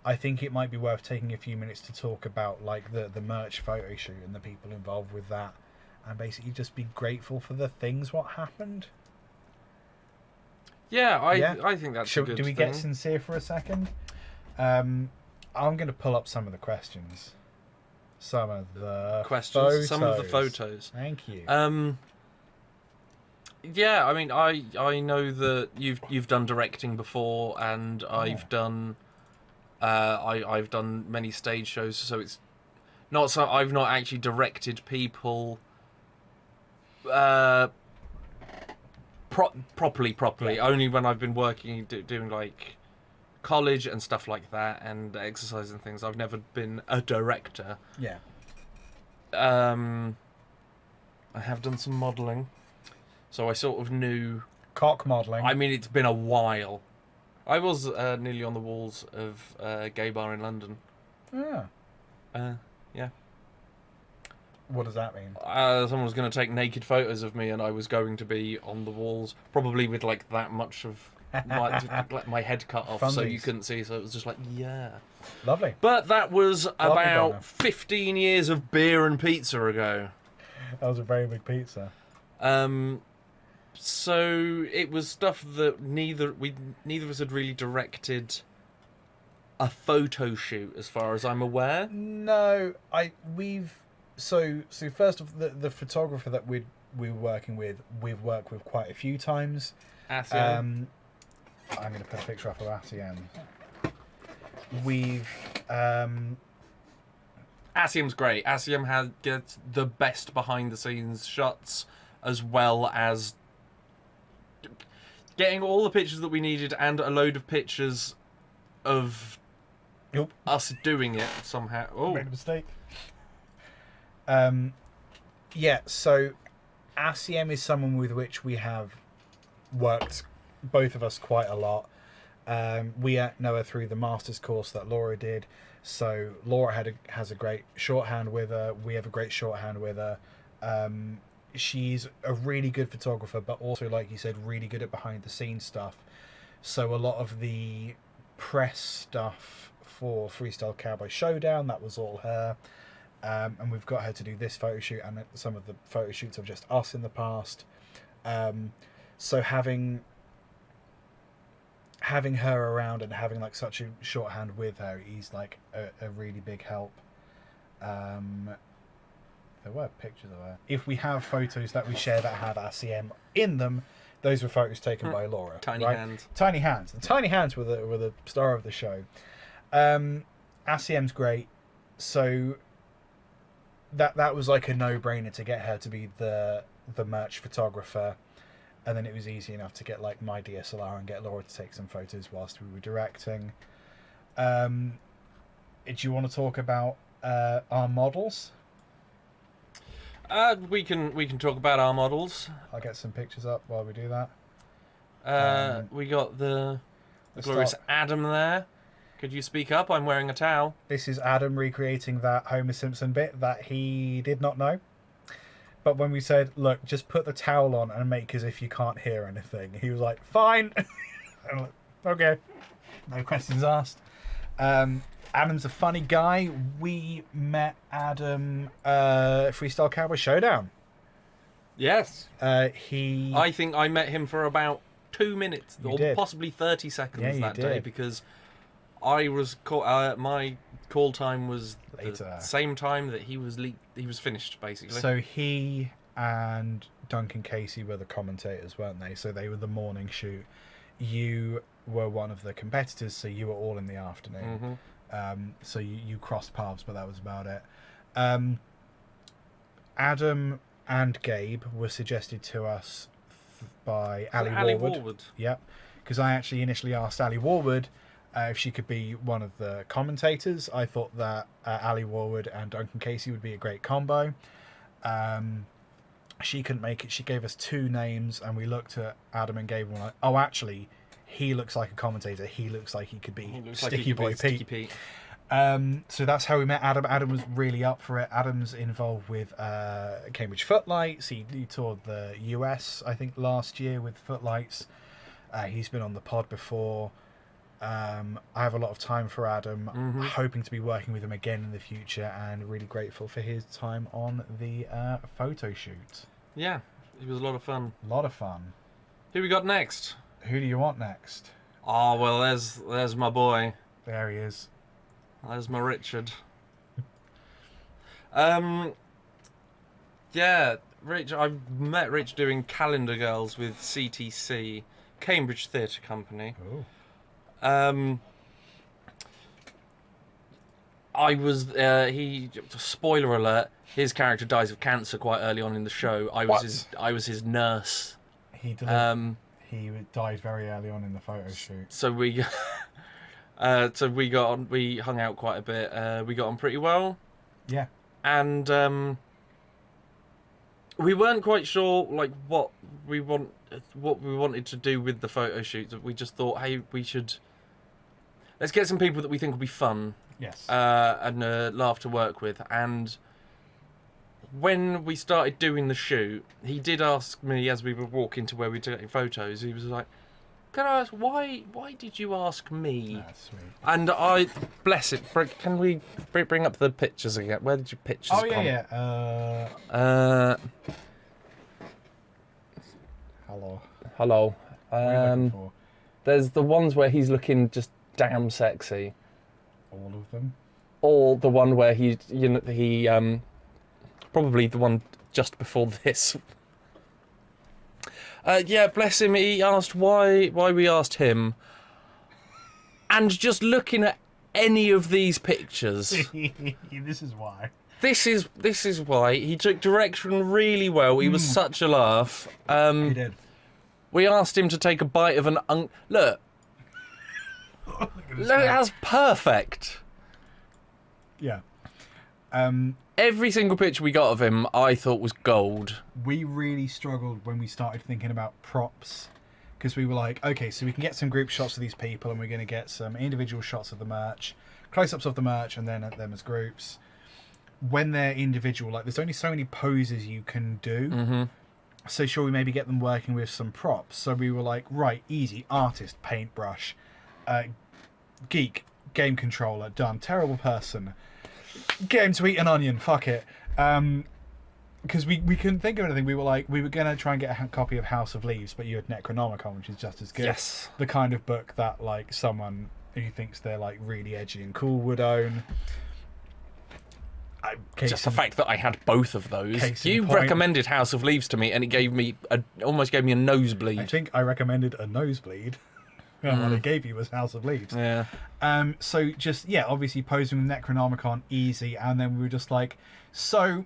I think it might be worth taking a few minutes to talk about like the merch photo shoot and the people involved with that, and basically just be grateful for the things what happened. Yeah, I think that's a good Do we thing. get sincere for a second? I'm going to pull up some of the questions. Some of the photos. Some of the photos. Thank you. Yeah, I mean, I know that you've done directing before, and I've done I've done many stage shows, so it's not so I've not actually directed people properly. Yeah. Only when I've been working doing like college and stuff like that, and exercise and things. I've never been a director. Yeah. I have done some modelling, so I sort of knew. Cock modelling. I mean, it's been a while. I was nearly on the walls of a gay bar in London. Yeah. Yeah. What does that mean? Someone was going to take naked photos of me, and I was going to be on the walls, probably with like that much of my head cut off, so you couldn't see. So it was just like, yeah, lovely. But that was about Donna. 15 years of beer and pizza ago. That was a very big pizza. So it was stuff that neither of us had really directed a photo shoot, as far as I'm aware. No, so first of the photographer that we're working with, we've worked with quite a few times. Asien. I'm going to put a picture up of Asien. We've Asiem's great. Asiem gets the best behind the scenes shots, as well as getting all the pictures that we needed and a load of pictures of us doing it somehow. Oh, made a mistake. Yeah, so Asiem is someone with which we have worked, both of us, quite a lot. We know her through the master's course that Laura did. So Laura has a great shorthand with her. We have a great shorthand with her. She's a really good photographer, but also, like you said, really good at behind the scenes stuff. So a lot of the press stuff for Freestyle Cowboy Showdown, that was all her. And we've got her to do this photo shoot and some of the photo shoots of just us in the past. So having her around and having like such a shorthand with her is like a really big help. There were pictures of her. If we have photos that we share that have ACM in them, those were photos taken by Laura. Tiny right? hands. Tiny hands. The tiny hands were the star of the show. ACM's great. So that was like a no-brainer to get her to be the merch photographer. And then it was easy enough to get like my DSLR and get Laura to take some photos whilst we were directing. Do you want to talk about our models? We can talk about our models. I'll get some pictures up while we do that. We got the glorious Adam there. Could you speak up? I'm wearing a towel. This is Adam recreating that Homer Simpson bit that he did not know. But when we said, look, just put the towel on and make as if you can't hear anything, he was like, fine. I'm like, okay. No questions asked. Adam's a funny guy. We met Adam Freestyle Cowboy Showdown. Yes. I think I met him for about 2 minutes, or possibly 30 seconds that day, because I was my call time was later. The same time that he was finished, basically. So he and Duncan Casey were the commentators, weren't they? So they were the morning shoot. You were one of the competitors, so you were all in the afternoon. Mm-hmm. So you crossed paths, but that was about it. Adam and Gabe were suggested to us by Ali Warwood. Yep, because I actually initially asked Ali Warwood if she could be one of the commentators. I thought that Ali Warwood and Duncan Casey would be a great combo. She couldn't make it. She gave us 2 names, and we looked at Adam and Gabe and were like, oh, actually, he looks like a commentator. He looks like he could be Sticky Boy Pete. So that's how we met Adam. Adam was really up for it. Adam's involved with Cambridge Footlights. He toured the US, I think, last year with Footlights. He's been on the pod before. I have a lot of time for Adam, hoping to be working with him again in the future, and really grateful for his time on the photo shoot. Yeah, it was a lot of fun. A lot of fun. Who we got next? Who do you want next? Oh, well, there's my boy. There he is. There's my Richard. Yeah, Rich. I met Rich doing Calendar Girls with CTC, Cambridge Theatre Company. Oh. I was spoiler alert, his character dies of cancer quite early on in the show. I was his nurse. He died very early on in the photo shoot. So we we hung out quite a bit. We got on pretty well. Yeah. And we weren't quite sure like what we wanted to do with the photo shoot. We just thought, hey, let's get some people that we think will be fun. Yes. And laugh to work with. And when we started doing the shoot, he did ask me as we were walking to where we were taking photos. He was like, "Can I ask why did you ask me?" That's sweet. And I, bless it. Can we bring up the pictures again? Where did your pictures Oh come? yeah. Hello. Hello. What are you looking for? There's the ones where he's looking just damn sexy. All of them. Or the one where he probably the one just before this. Yeah, bless him. He asked why we asked him, and just looking at any of these pictures, This is why. This is why he took direction really well. He was such a laugh. He did. We asked him to take a bite of an look. Look, that's perfect. Yeah. Every single picture we got of him, I thought was gold. We really struggled when we started thinking about props, because we were like, okay, so we can get some group shots of these people, and we're going to get some individual shots of the merch, close-ups of the merch, and then at them as groups. When they're individual, like, there's only so many poses you can do. Mm-hmm. So sure, we maybe get them working with some props. So we were like, right, easy, artist, paintbrush, geek, game controller, done. Terrible person, get him to eat an onion, fuck it. Because we couldn't think of anything. We were like, we were going to try and get a copy of House of Leaves, but you had Necronomicon, which is just as good. Yes. The kind of book that, like, someone who thinks they're, like, really edgy and cool would own. Just the fact that I had both of those. You point. recommended House of Leaves to me, and it almost gave me a nosebleed. I think I recommended a nosebleed. And what I gave you was House of Leaves. Yeah. So just, yeah, obviously posing with Necronomicon, easy. And then we were just like, so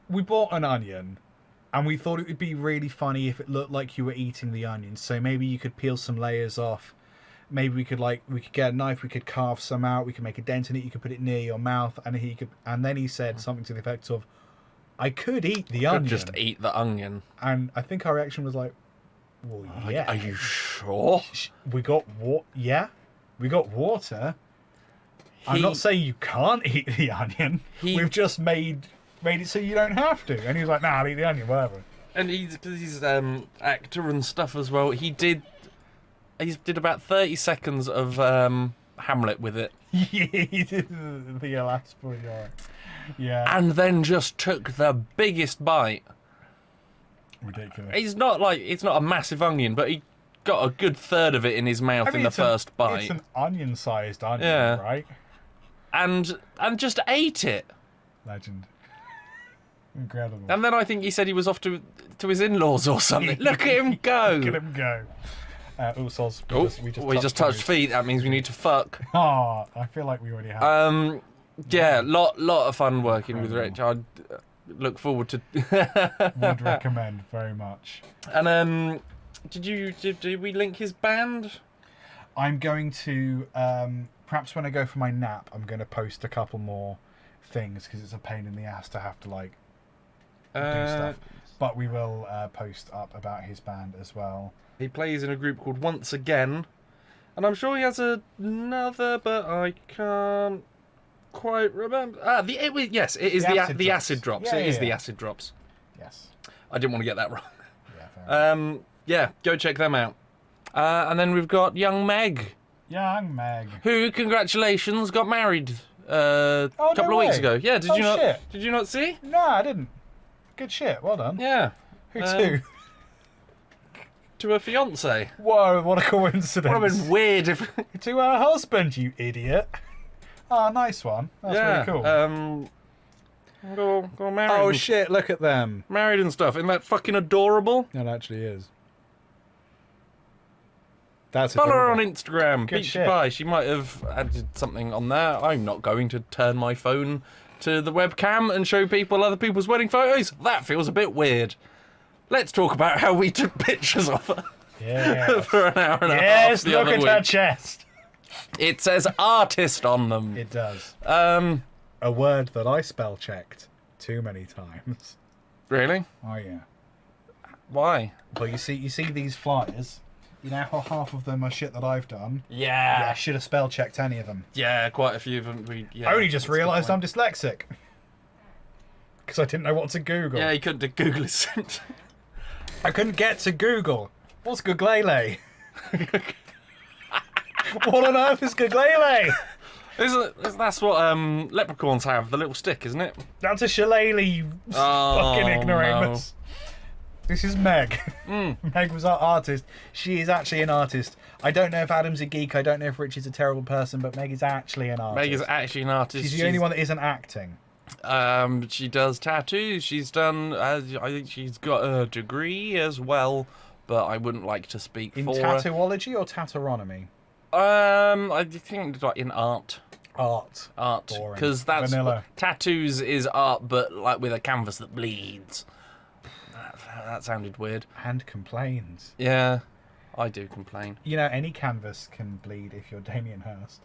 we bought an onion, and we thought it would be really funny if it looked like you were eating the onion. So maybe you could peel some layers off. Maybe we could get a knife, we could carve some out, we could make a dent in it, you could put it near your mouth, and then he said something to the effect of, I could eat the onion. Just eat the onion. And I think our reaction was like, well, yeah. Are you sure? We got we got water. I'm not saying you can't eat the onion. We've just made it so you don't have to. And he was like, nah, I'll eat the onion, whatever. And he's actor and stuff as well. He did about 30 seconds of Hamlet with it. Yeah, he did the last point, yeah. And then just took the biggest bite. Ridiculous. It's not a massive onion, but he got a good third of it in his mouth in the first bite. It's an onion-sized onion, right? And just ate it. Legend. Incredible. And then I think he said he was off to his in-laws or something. Look at him go. Look at him go. We just touched feet. That means we need to fuck. Oh, I feel like we already have. Yeah, lot of fun working with Rich. I'd look forward to. Would recommend very much. And did we link his band? I'm going to perhaps when I go for my nap, I'm going to post a couple more things because it's a pain in the ass to have to do stuff. But we will post up about his band as well. He plays in a group called Once Again, and I'm sure he has another, but I can't quite remember. Yes, it is the Acid Drops. It is the Acid Drops. Yes. I didn't want to get that wrong. Yeah. Fair enough. Yeah, go check them out. And then we've got young Meg, Young Meg. who, congratulations, got married a couple no of weeks way. ago. Yeah, did Oh, you not? shit. Did you not see? No, I didn't. Good shit. Well done. Yeah. Who to? To her fiance. Whoa, what a coincidence. Would have been weird if. To her husband, you idiot. Oh, nice one. That's really cool. Go married. Oh and, shit, look at them. Married and stuff. Isn't that fucking adorable? It actually is. That's Follow her on adorable. Instagram. Good Peach shit. Pie. She might have added something on there. I'm not going to turn my phone to the webcam and show people other people's wedding photos. That feels a bit weird. Let's talk about how we took pictures of her Yeah. for an hour and a half. Yes, the look other at week. her chest. It says artist on them. It does. Um, A word that I spell checked too many times. really? Oh yeah. Why? Well, you see these flyers. You know how half of them are shit that I've done. Yeah. Yeah, I should have spell checked any of them. Yeah, quite a few of them. I only just realised I'm dyslexic because I didn't know what to Google. Yeah, you couldn't do Google Assistant. I couldn't get to Google. What's Googlele? What on earth is Googlele? That's what leprechauns have, the little stick, isn't it? That's a shillelagh, you fucking ignoramus. No. This is Meg. Meg was our artist. She is actually an artist. I don't know if Adam's a geek. I don't know if Rich is a terrible person, but Meg is actually an artist. Meg is actually an artist. She's the only one that isn't acting. She does tattoos. She's done. I think she's got a degree as well, but I wouldn't like to speak In for tattooology or tatteronomy? her. I think like in art. Art. Boring. Because that's Vanilla. tattoos is art, but like with a canvas that bleeds. That sounded weird. And complains. Yeah, I do complain, You know, any canvas can bleed if you're Damien Hirst.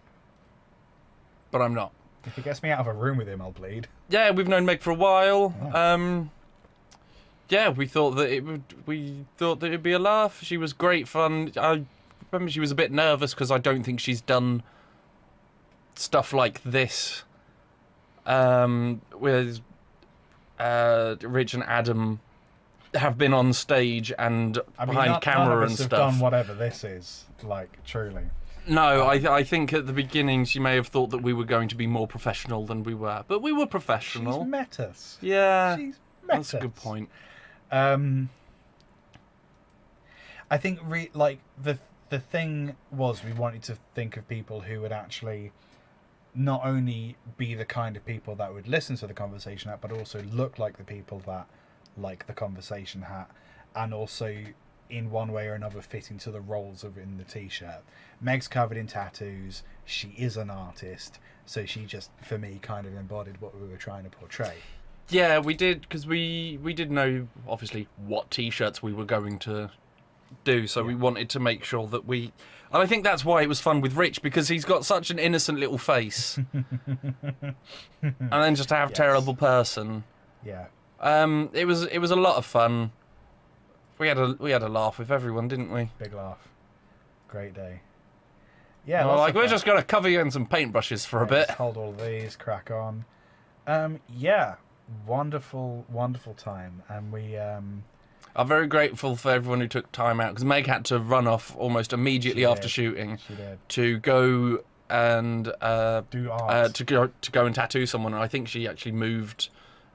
but I'm not. If it gets me out of a room with him, I'll bleed. Yeah, we've known Meg for a while. Oh. Yeah, we thought that it'd be a laugh. She was great fun. I remember she was a bit nervous because I don't think she's done stuff like this. With Rich and Adam have been on stage and behind none camera of and us have stuff. done whatever this is, like, truly. No, I think at the beginning she may have thought that we were going to be more professional than we were, but we were professional. She's met us. Yeah, She's met that's a us. good point. I think, the thing was we wanted to think of people who would actually not only be the kind of people that would listen to the conversation hat, but also look like the people that like the conversation hat, and also in one way or another fit into the roles of in the t-shirt. Meg's covered in tattoos. She is an artist, so she just, for me, kind of embodied what we were trying to portray. Yeah, we did, because we did know, obviously, what T-shirts we were going to do, so we wanted to make sure that we... And I think that's why it was fun with Rich, because he's got such an innocent little face. And then just to have Yes. terrible person. Yeah. It was a lot of fun. We had a laugh with everyone, didn't we? Big laugh. Great day. Yeah, And we're lots like, of we're fun. just going to cover you in some paintbrushes for a Yeah, bit. just hold all of these, crack on. Yeah, wonderful, wonderful time. And we... I'm very grateful for everyone who took time out, because Meg had to run off almost immediately She after did. shooting She did. to go and Do art. to go and tattoo someone. And I think she actually moved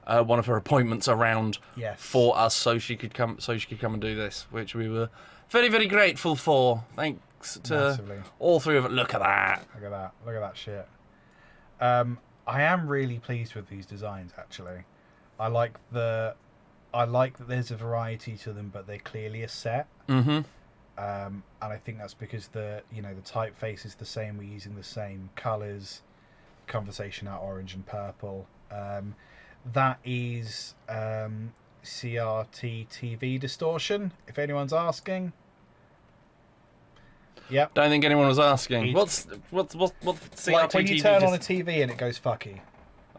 one of her appointments around Yes. for us so she could come and do this, which we were very, very grateful for. Thanks to Massively. all three of us. Look at that. Look at that. Look at that shit. I am really pleased with these designs, actually. I like that there's a variety to them, but they're clearly a set. Mm-hmm. And I think that's because the typeface is the same. We're using the same colours. Conversation out orange and purple. That is CRT TV distortion, if anyone's asking. Yep. Don't think anyone was asking. It's- What's CRT Like when you TV turn on a TV and it goes fucky.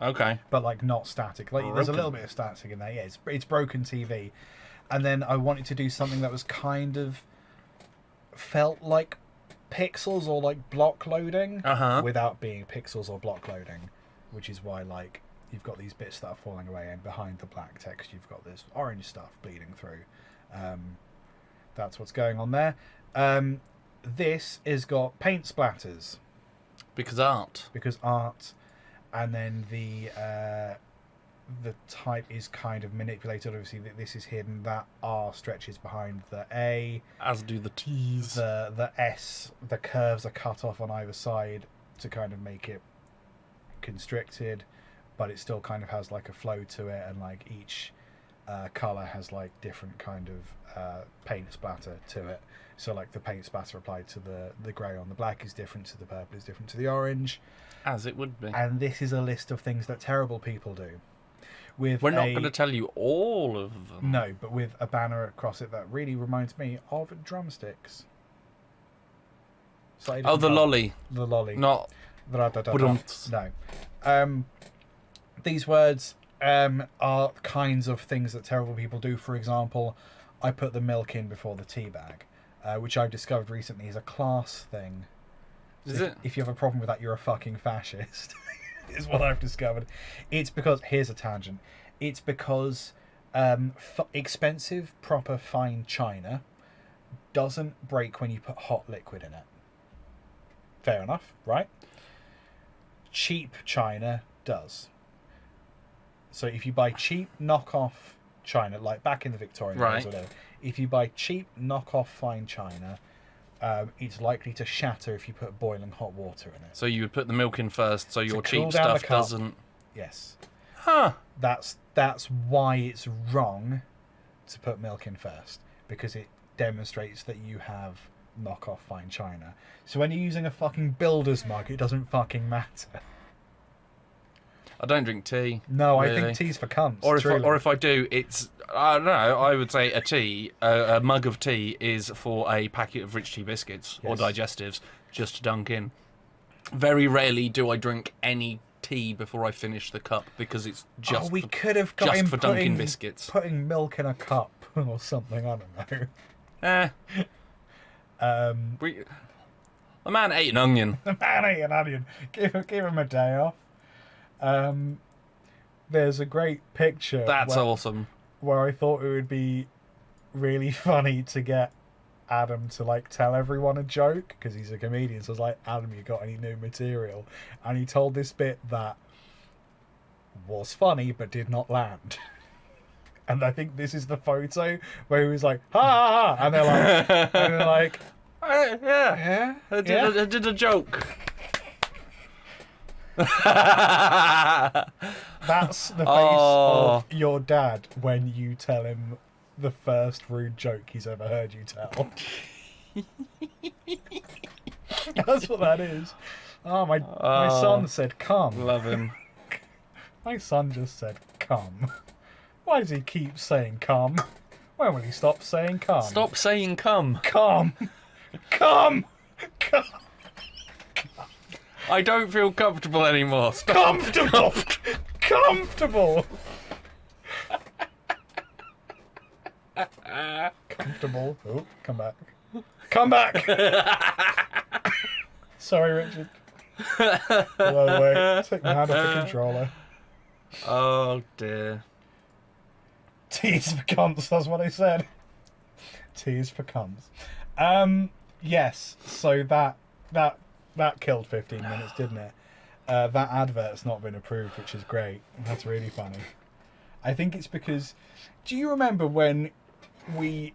Okay. But like not static. Like there's a Broken. little bit of static in there. Yeah, it's broken TV. And then I wanted to do something that was kind of felt like pixels or like block loading without being pixels or block loading, which is why like you've got these bits that are falling away, and behind the black text you've got this orange stuff bleeding through. That's what's going on there. This has got paint splatters Because art. because art, and then the type is kind of manipulated. Obviously, this is hidden. That R stretches behind the A. As do the T's. The S, the curves are cut off on either side to kind of make it constricted, but it still kind of has like a flow to it, and like each color has like different kind of paint splatter to it. So like the paint splatter applied to the grey on the black is different to the purple, is different to the orange. As it would be. And this is a list of things that terrible people do. We're not going to tell you all of them. No, but with a banner across it that really reminds me of drumsticks. The lolly. The lolly. Not. No. These words are kinds of things that terrible people do. For example, I put the milk in before the tea bag, which I've discovered recently is a class thing. Is it? If you have a problem with that, you're a fucking fascist. Is what I've discovered. It's because, here's a tangent, it's because expensive, proper, fine china doesn't break when you put hot liquid in it. Fair enough, right? Cheap china does. So if you buy cheap knockoff china, like back in the Victorian days or whatever, if you buy cheap knockoff fine china, it's likely to shatter if you put boiling hot water in it. So you would put the milk in first, so your cool cheap down the stuff cup. doesn't. Yes. Huh. That's why it's wrong to put milk in first, because it demonstrates that you have knockoff fine china. So when you're using a fucking builder's mug, it doesn't fucking matter. I don't drink tea. No, really. I think tea's for cunts. Or if I do, it's, I don't know, I would say a mug of tea is for a packet of rich tea biscuits or digestives just to dunk in. Very rarely do I drink any tea before I finish the cup, because it's just could have got just him for dunking biscuits. Putting milk in a cup or something, I don't know. The man ate an onion. The man ate an onion. Give him a day off. There's a great picture. That's awesome. Where I thought it would be really funny to get Adam to like tell everyone a joke, because he's a comedian. So I was like, Adam, you got any new material? And he told this bit that was funny but did not land. And I think this is the photo where he was like, ha ha ha, and they're like, yeah, I did a joke. That's the face of your dad when you tell him the first rude joke he's ever heard you tell. That's what that is. Oh, my son said come. Love him. My son just said come. Why does he keep saying come? When will he stop saying come? Stop saying come. Come. Come. Come. I don't feel comfortable anymore. Stop. Comfortable. Comfortable. Comfortable. Oh, come back. Come back. Sorry, Richard. By the way, take my hand off the controller. Oh dear. T's for cunts, that's what I said. T's for cunts. Yes, so that killed 15 minutes, didn't it? That advert's not been approved, which is great. That's really funny. I think it's because... Do you remember when we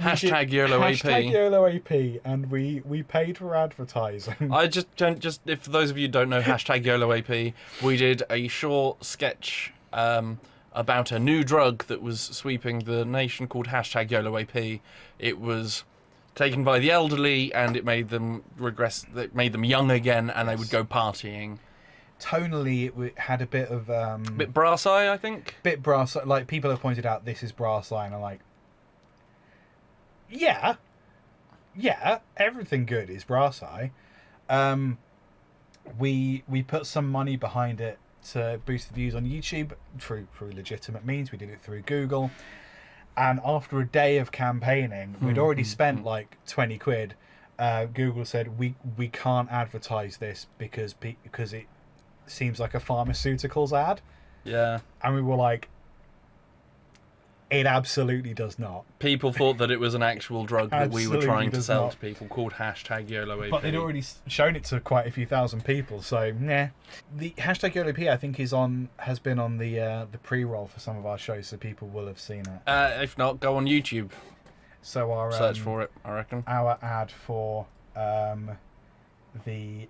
Hashtag YOLO AP. Hashtag YOLO AP, and we paid for advertising. I just if for those of you who don't know hashtag YOLO AP, we did a short sketch about a new drug that was sweeping the nation called hashtag YOLO AP. It was taken by the elderly, and it made them regress. It made them young again, and they would go partying. Tonally, it had a bit of bit brass eye, I think. Bit brass. Like people have pointed out, this is brass eye, and I'm like, yeah, everything good is brass eye. We put some money behind it to boost the views on YouTube through legitimate means. We did it through Google, and after a day of campaigning, we'd already spent like 20 quid. Google said we can't advertise this because it seems like a pharmaceuticals ad. Yeah. And we were like, It absolutely does not. People thought that it was an actual drug that we were Absolutely trying to does sell not. to people called hashtag YOLOAP. But they'd already shown it to quite a few thousand people, so nah. The hashtag YOLOP I think has been on the pre-roll for some of our shows, so people will have seen it. If not, go on YouTube. So our Search for it, I reckon. Our ad for the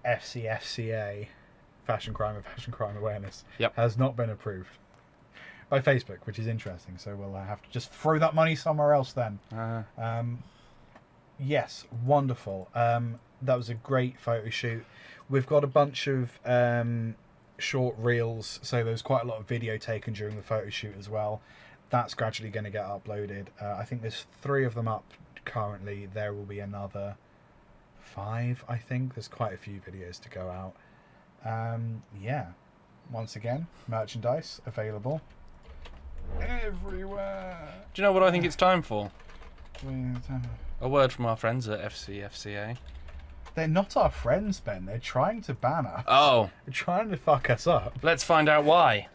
FCFCA, Fashion Crime and Fashion Crime Awareness, has not been approved by Facebook, which is interesting. So we'll have to just throw that money somewhere else then. Yes, wonderful. That was a great photo shoot. We've got a bunch of short reels, so there's quite a lot of video taken during the photo shoot as well. That's gradually going to get uploaded. I think there's 3 of them up currently. There will be another 5, I think. There's quite a few videos to go out. Yeah, once again, merchandise available everywhere. Do you know what I think it's time for? A word from our friends at FCFCA. They're not our friends, Ben. They're trying to ban us. Oh. They're trying to fuck us up. Let's find out why.